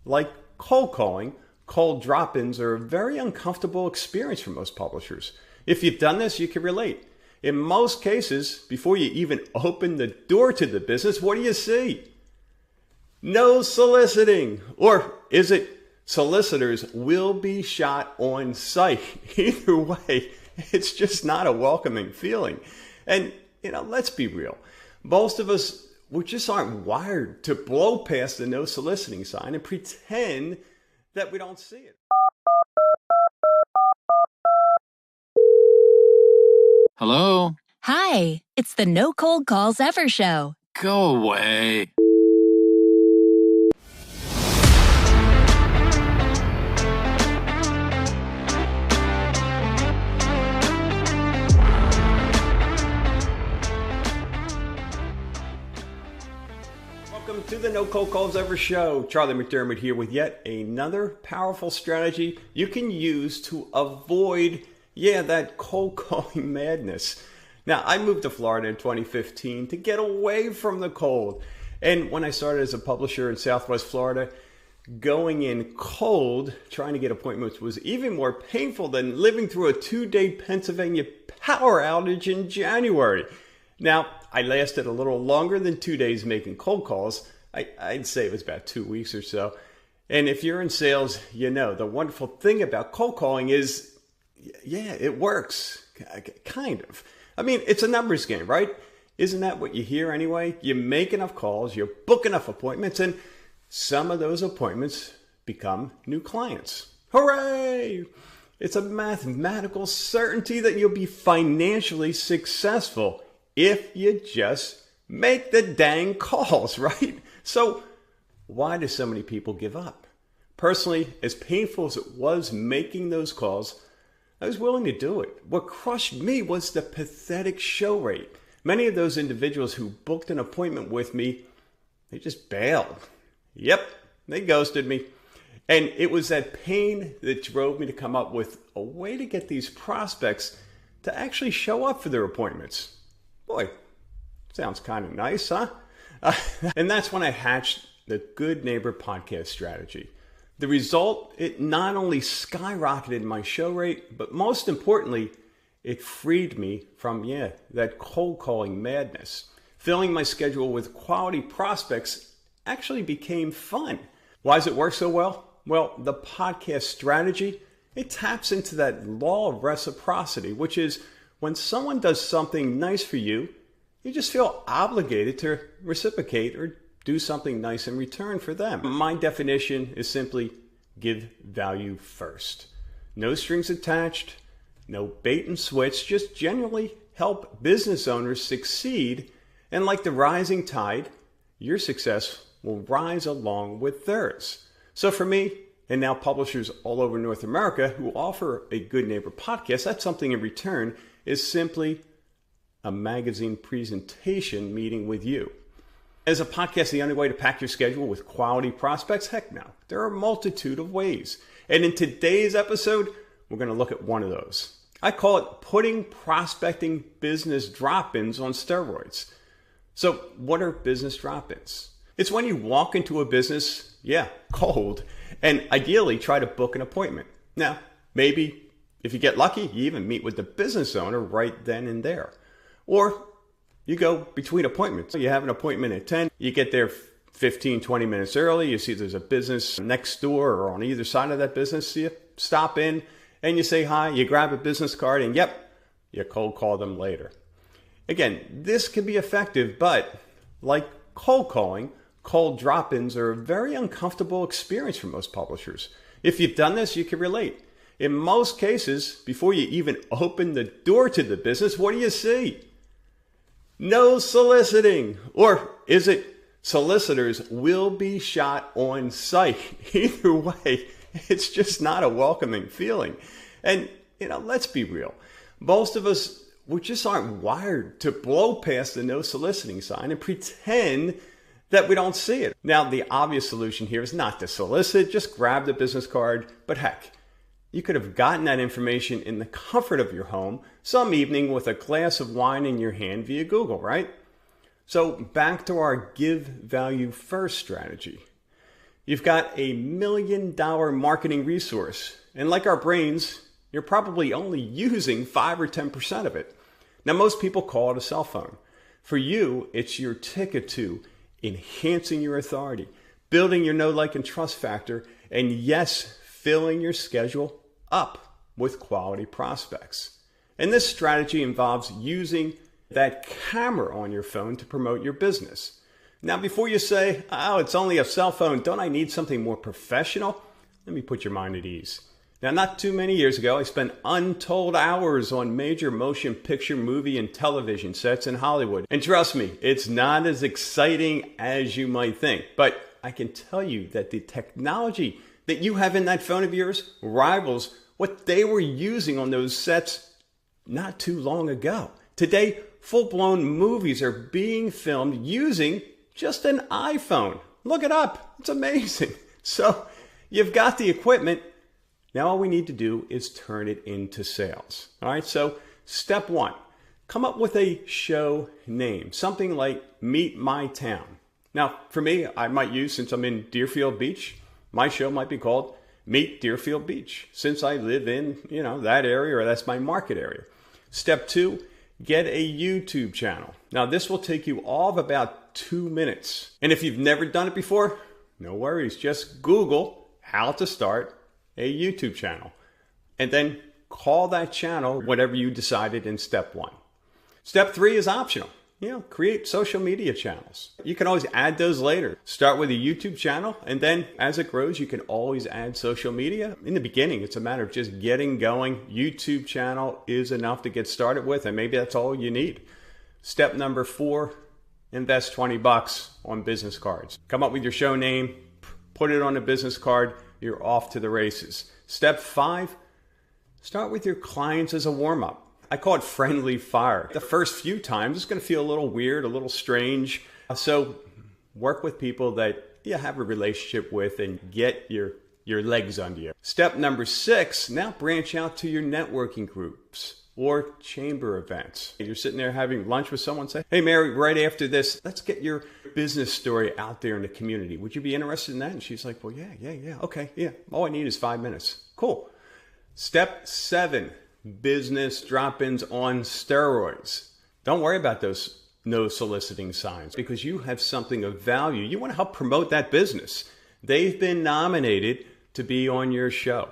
Like cold calling, cold drop-ins are a very uncomfortable experience for most publishers. If you've done this, you can relate. In most cases, before you even open the door to the business, what do you see? No soliciting. Or is it solicitors will be shot on sight? Either way, it's just not a welcoming feeling. And, let's be real. Most of us, we just aren't wired to blow past the no soliciting sign and pretend that we don't see it. Hello? Hi, it's the No Cold Calls Ever show. Go away. Welcome to the No Cold Calls Ever show. Charlie McDermott here with yet another powerful strategy you can use to avoid, that cold calling madness. Now, I moved to Florida in 2015 to get away from the cold. And when I started as a publisher in Southwest Florida, going in cold, trying to get appointments was even more painful than living through a 2-day Pennsylvania power outage in January. Now, I lasted a little longer than 2 days making cold calls. I'd say it was about 2 weeks or so. And if you're in sales, the wonderful thing about cold calling is, it works. Kind of. I mean, it's a numbers game, right? Isn't that what you hear anyway? You make enough calls, you book enough appointments, and some of those appointments become new clients. Hooray! It's a mathematical certainty that you'll be financially successful if you just make the dang calls, right? So why do so many people give up? Personally, as painful as it was making those calls, I was willing to do it. What crushed me was the pathetic show rate. Many of those individuals who booked an appointment with me, they just bailed. Yep, they ghosted me. And it was that pain that drove me to come up with a way to get these prospects to actually show up for their appointments. Boy, sounds kind of nice, huh? And that's when I hatched the Good Neighbor podcast strategy. The result, it not only skyrocketed my show rate, but most importantly, it freed me from, that cold calling madness. Filling my schedule with quality prospects actually became fun. Why does it work so well? Well, the podcast strategy, it taps into that law of reciprocity, which is when someone does something nice for you, you just feel obligated to reciprocate or do something nice in return for them. My definition is simply give value first. No strings attached, no bait and switch, just genuinely help business owners succeed. And like the rising tide, your success will rise along with theirs. So for me, and now publishers all over North America who offer a Good Neighbor podcast, that's something in return is simply a magazine presentation meeting with you. Is a podcast the only way to pack your schedule with quality prospects? Heck no. There are a multitude of ways. And in today's episode, we're going to look at one of those. I call it putting prospecting business drop-ins on steroids. So what are business drop-ins? It's when you walk into a business, cold, and ideally try to book an appointment. Now, maybe if you get lucky, you even meet with the business owner right then and there. Or you go between appointments. You have an appointment at 10, you get there 15, 20 minutes early, you see there's a business next door or on either side of that business, so you stop in and you say hi, you grab a business card, and you cold call them later. Again, this can be effective, but like cold calling, cold drop-ins are a very uncomfortable experience for most publishers. If you've done this, you can relate. In most cases, before you even open the door to the business, what do you see? No soliciting. Or is it solicitors will be shot on sight? Either way, it's just not a welcoming feeling. And, let's be real. Most of us, we just aren't wired to blow past the no soliciting sign and pretend that we don't see it. Now, the obvious solution here is not to solicit, just grab the business card. But heck, you could have gotten that information in the comfort of your home some evening with a glass of wine in your hand via Google, right? So back to our give value first strategy. You've got $1 million marketing resource. And like our brains, you're probably only using 5 or 10% of it. Now, most people call it a cell phone. For you, it's your ticket to enhancing your authority, building your know, like, and trust factor, and yes, filling your schedule up with quality prospects. And this strategy involves using that camera on your phone to promote your business. Now, before you say, oh, it's only a cell phone, don't I need something more professional? Let me put your mind at ease. Now, not too many years ago, I spent untold hours on major motion picture, movie, and television sets in Hollywood. And trust me, it's not as exciting as you might think. But I can tell you that the technology that you have in that phone of yours rivals what they were using on those sets not too long ago. Today, full-blown movies are being filmed using just an iPhone. Look it up. It's amazing. So you've got the equipment. Now all we need to do is turn it into sales. All right, so step 1, come up with a show name, something like Meet My Town. Now, for me, I might use, since I'm in Deerfield Beach, my show might be called Meet Deerfield Beach, since I live in, that area, or that's my market area. Step 2, get a YouTube channel. Now, this will take you all of about 2 minutes. And if you've never done it before, no worries. Just Google how to start a YouTube channel. And then call that channel whatever you decided in step 1. Step 3 is optional. Create social media channels. You can always add those later. Start with a YouTube channel, and then as it grows, you can always add social media. In the beginning, it's a matter of just getting going. YouTube channel is enough to get started with, and maybe that's all you need. Step number 4, invest $20 on business cards. Come up with your show name, put it on a business card, you're off to the races. Step 5, start with your clients as a warm-up. I call it friendly fire. The first few times, it's going to feel a little weird, a little strange. So work with people that you have a relationship with and get your legs under you. Step number 6, now branch out to your networking groups or chamber events. You're sitting there having lunch with someone, say, hey, Mary, right after this, let's get your business story out there in the community. Would you be interested in that? And she's like, well, yeah. Okay, yeah. All I need is 5 minutes. Cool. Step 7, business drop-ins on steroids. Don't worry about those no soliciting signs because you have something of value. You want to help promote that business. They've been nominated to be on your show.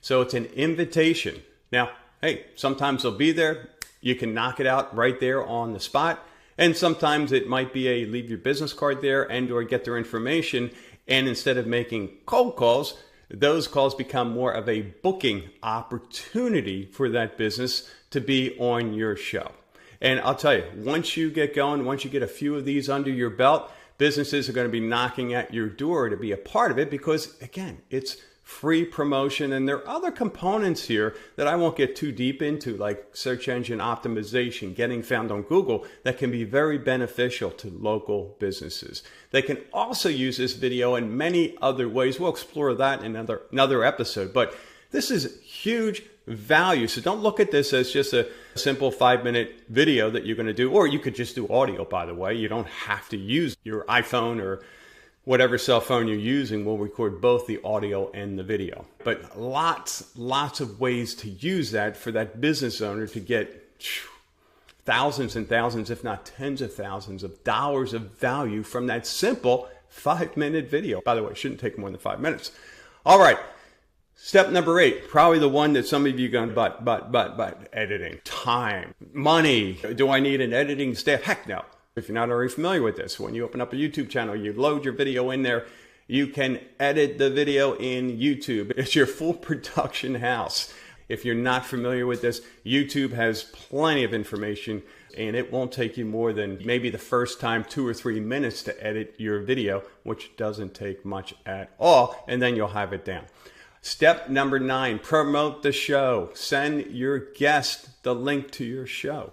So it's an invitation. Now, hey, sometimes they'll be there. You can knock it out right there on the spot. And sometimes it might be a leave your business card there and or get their information. And instead of making cold calls, those calls become more of a booking opportunity for that business to be on your show. And I'll tell you, once you get going, once you get a few of these under your belt, businesses are going to be knocking at your door to be a part of it because, again, it's free promotion. And there are other components here that I won't get too deep into, like search engine optimization, getting found on Google, that can be very beneficial to local businesses. They can also use this video in many other ways. We'll explore that in another episode. But this is huge value. So don't look at this as just a simple 5-minute video that you're going to do, or you could just do audio, by the way. You don't have to use your iPhone or whatever cell phone you're using will record both the audio and the video. But lots of ways to use that for that business owner to get thousands and thousands, if not tens of thousands of dollars of value from that simple 5-minute video. By the way, it shouldn't take more than 5 minutes. All right. Step number 8, probably the one that some of you are going, but editing, time, money. Do I need an editing staff? Heck no. If you're not already familiar with this, when you open up a YouTube channel, you load your video in there, you can edit the video in YouTube. It's your full production house. If you're not familiar with this, YouTube has plenty of information and it won't take you more than maybe the first time 2 or 3 minutes to edit your video, which doesn't take much at all, and then you'll have it down. Step number 9, promote the show. Send your guest the link to your show.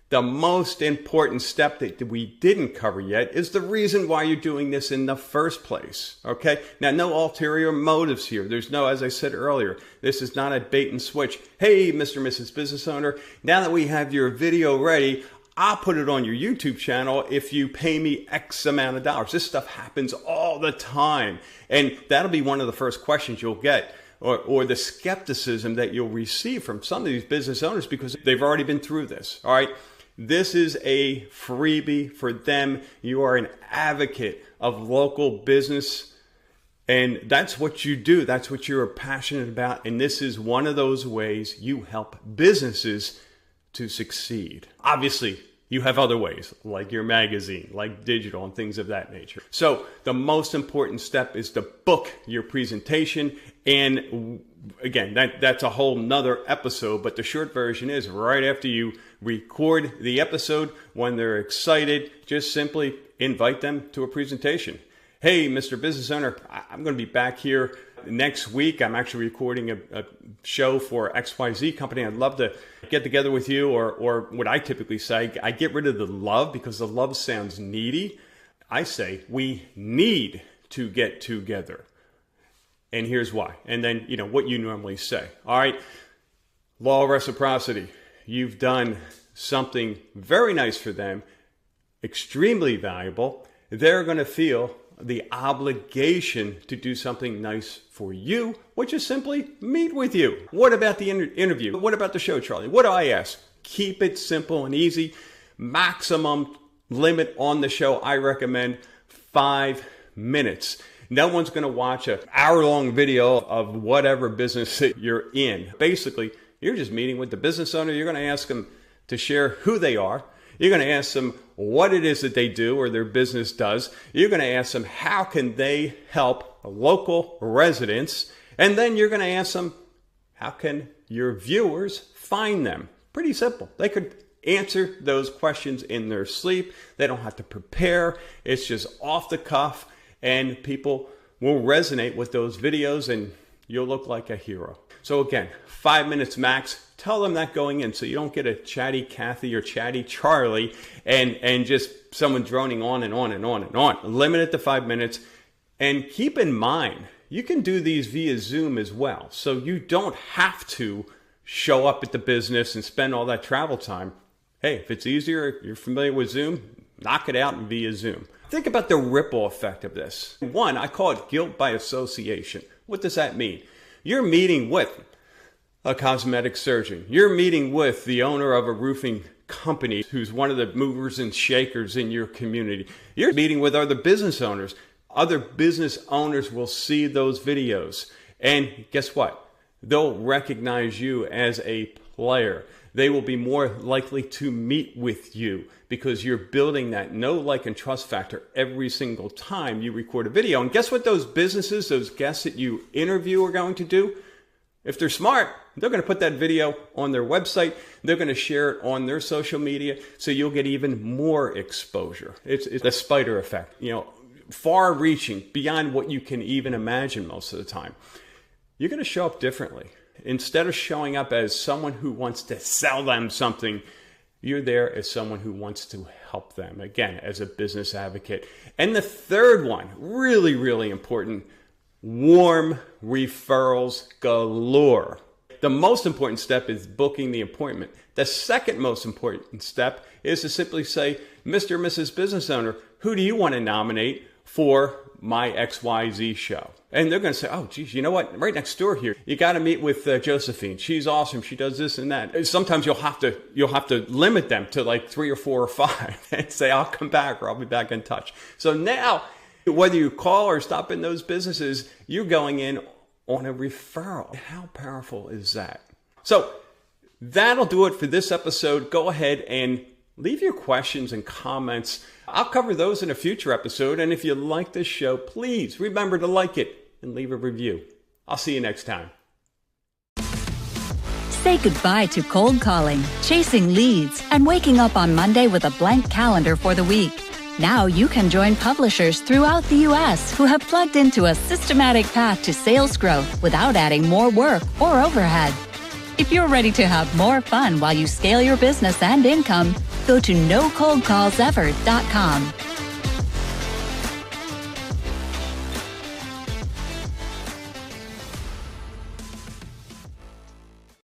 The most important step that we didn't cover yet is the reason why you're doing this in the first place. Okay? Now, no ulterior motives here. There's no, as I said earlier, this is not a bait and switch. Hey, Mr. and Mrs. Business Owner, now that we have your video ready, I'll put it on your YouTube channel if you pay me X amount of dollars. This stuff happens all the time. And that'll be one of the first questions you'll get, or the skepticism that you'll receive from some of these business owners because they've already been through this. All right. This is a freebie for them. You are an advocate of local business, and that's what you do. That's what you're passionate about. And this is one of those ways you help businesses to succeed. Obviously, you have other ways, like your magazine, like digital and things of that nature. So the most important step is to book your presentation. And again, that's a whole nother episode, but the short version is right after you record the episode, when they're excited, just simply invite them to a presentation. Hey, Mr. Business Owner, I'm going to be back here next week. I'm actually recording a show for XYZ company. I'd love to get together with you, or what I typically say, I get rid of the love because the love sounds needy. I say we need to get together. And here's why. And then, what you normally say. All right. Law of reciprocity. You've done something very nice for them, extremely valuable. They're going to feel the obligation to do something nice for you, which is simply meet with you. What about the interview? What about the show, Charlie? What do I ask? Keep it simple and easy. Maximum limit on the show, I recommend 5 minutes. No one's going to watch an hour-long video of whatever business that you're in. Basically, you're just meeting with the business owner. You're going to ask them to share who they are. You're going to ask them what it is that they do or their business does. You're going to ask them how can they help local residents. And then you're going to ask them how can your viewers find them. Pretty simple. They could answer those questions in their sleep. They don't have to prepare. It's just off the cuff, and people will resonate with those videos and you'll look like a hero. So again, 5 minutes max. Tell them that going in so you don't get a chatty Kathy or chatty Charlie and just someone droning on and on and on and on. Limit it to 5 minutes. And keep in mind, you can do these via Zoom as well. So you don't have to show up at the business and spend all that travel time. Hey, if it's easier, you're familiar with Zoom, knock it out via Zoom. Think about the ripple effect of this. One, I call it guilt by association. What does that mean? You're meeting with a cosmetic surgeon. You're meeting with the owner of a roofing company who's one of the movers and shakers in your community. You're meeting with other business owners. Other business owners will see those videos. And guess what? They'll recognize you as a player. They will be more likely to meet with you because you're building that know, like, and trust factor every single time you record a video. And guess what those businesses, those guests that you interview are going to do? If they're smart, they're going to put that video on their website. They're going to share it on their social media, so you'll get even more exposure. It's the spider effect, far-reaching, beyond what you can even imagine most of the time. You're going to show up differently. Instead of showing up as someone who wants to sell them something, you're there as someone who wants to help them, again, as a business advocate. And the third one, really, really important, warm referrals galore. The most important step is booking the appointment. The second most important step is to simply say, Mr. or Mrs. Business Owner, who do you want to nominate for my XYZ show? And they're going to say, oh, geez, you know what? Right next door here, you got to meet with Josephine. She's awesome. She does this and that. Sometimes you'll have to limit them to like 3 or 4 or 5 and say, I'll come back or I'll be back in touch. So now, whether you call or stop in those businesses, you're going in on a referral. How powerful is that? So that'll do it for this episode. Go ahead and leave your questions and comments. I'll cover those in a future episode. And if you like this show, please remember to like it and leave a review. I'll see you next time. Say goodbye to cold calling, chasing leads, and waking up on Monday with a blank calendar for the week. Now you can join publishers throughout the U.S. who have plugged into a systematic path to sales growth without adding more work or overhead. If you're ready to have more fun while you scale your business and income, go to nocoldcallsever.com.